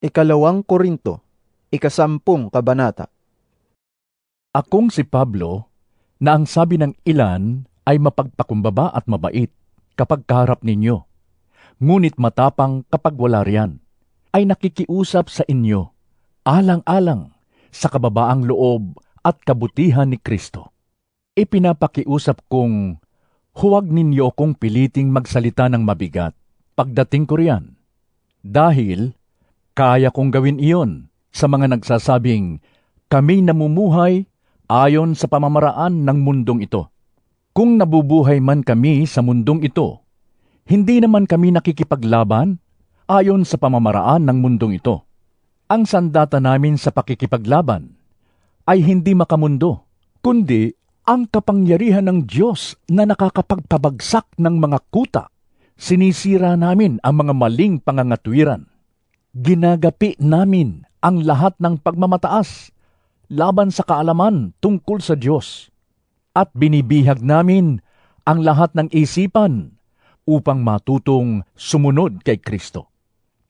Ikalawang Korinto, ikasampung kabanata. Akong si Pablo, na ang sabi ng ilan ay mapagpakumbaba at mabait kapag kaharap ninyo, ngunit matapang kapag wala riyan, ay nakikiusap sa inyo, alang-alang sa kababaang loob at kabutihan ni Kristo. Ipinapakiusap kong huwag ninyo kong piliting magsalita ng mabigat pagdating ko riyan, dahil kaya kong gawin iyon sa mga nagsasabing kami namumuhay ayon sa pamamaraan ng mundong ito. Kung nabubuhay man kami sa mundong ito, hindi naman kami nakikipaglaban ayon sa pamamaraan ng mundong ito. Ang sandata namin sa pakikipaglaban ay hindi makamundo, kundi ang kapangyarihan ng Diyos na nakakapagpabagsak ng mga kuta. Sinisira namin ang mga maling pangangatwiran. Ginagapi namin ang lahat ng pagmamataas laban sa kaalaman tungkol sa Diyos, at binibihag namin ang lahat ng isipan upang matutong sumunod kay Kristo.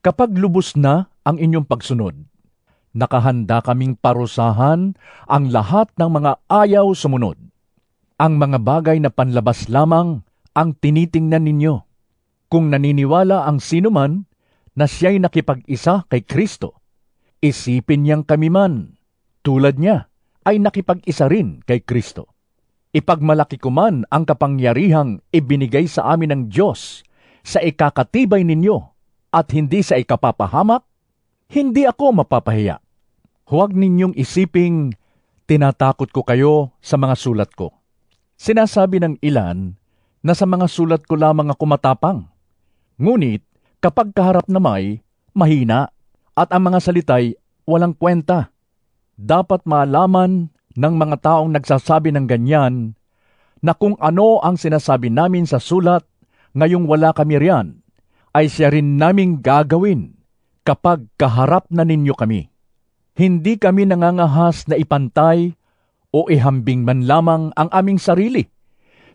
Kapag lubos na ang inyong pagsunod, nakahanda kaming parusahan ang lahat ng mga ayaw sumunod. Ang mga bagay na panlabas lamang ang tinitingnan ninyo. Kung naniniwala ang sinuman na siya'y nakipag-isa kay Kristo, isipin niyang kami man, tulad niya, ay nakipag-isa rin kay Kristo. Ipagmalaki ko man ang kapangyarihang ibinigay sa amin ng Diyos sa ikakatibay ninyo at hindi sa ikapapahamak, hindi ako mapapahiya. Huwag ninyong isiping tinatakot ko kayo sa mga sulat ko. Sinasabi ng ilan na sa mga sulat ko lamang ako matapang. Ngunit kapag kaharap na mahina at ang mga salita'y walang kwenta. Dapat malaman ng mga taong nagsasabi ng ganyan na kung ano ang sinasabi namin sa sulat ngayong wala kami riyan, ay siya rin naming gagawin kapag kaharap na ninyo kami. Hindi kami nangangahas na ipantay o ihambing man lamang ang aming sarili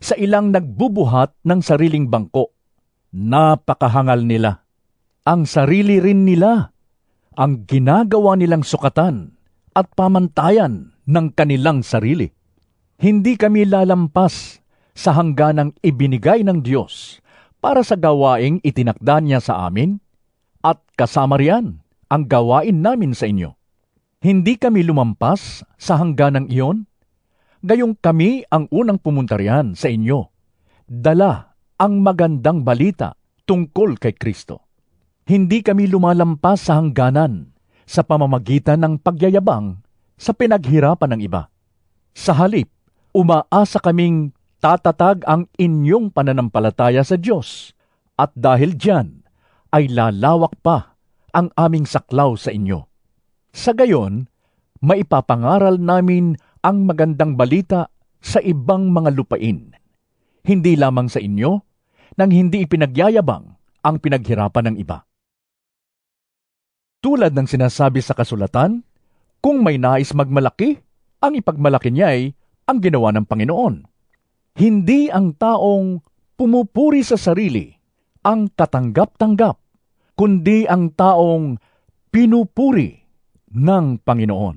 sa ilang nagbubuhat ng sariling bangko. Napakahangal nila. Ang sarili rin nila ang ginagawa nilang sukatan at pamantayan ng kanilang sarili. Hindi kami lalampas sa hangganang ibinigay ng Diyos para sa gawaing itinakda niya sa amin, at kasama riyan ang gawain namin sa inyo. Hindi kami lumampas sa hangganang iyon, gayong kami ang unang pumunta riyan sa inyo, dala ang magandang balita tungkol kay Kristo. Hindi kami lumalampas sa hangganan sa pamamagitan ng pagyayabang sa pinaghirapan ng iba. Sa halip, umaasa kaming tatatag ang inyong pananampalataya sa Diyos, at dahil diyan ay lalawak pa ang aming saklaw sa inyo. Sa gayon, maipapangaral namin ang magandang balita sa ibang mga lupain, hindi lamang sa inyo, nang hindi ipinagyayabang ang pinaghirapan ng iba. Tulad ng sinasabi sa kasulatan, kung may nais magmalaki, ang ipagmalaki niya ay ang ginawa ng Panginoon. Hindi ang taong pumupuri sa sarili ang katanggap-tanggap, kundi ang taong pinupuri ng Panginoon.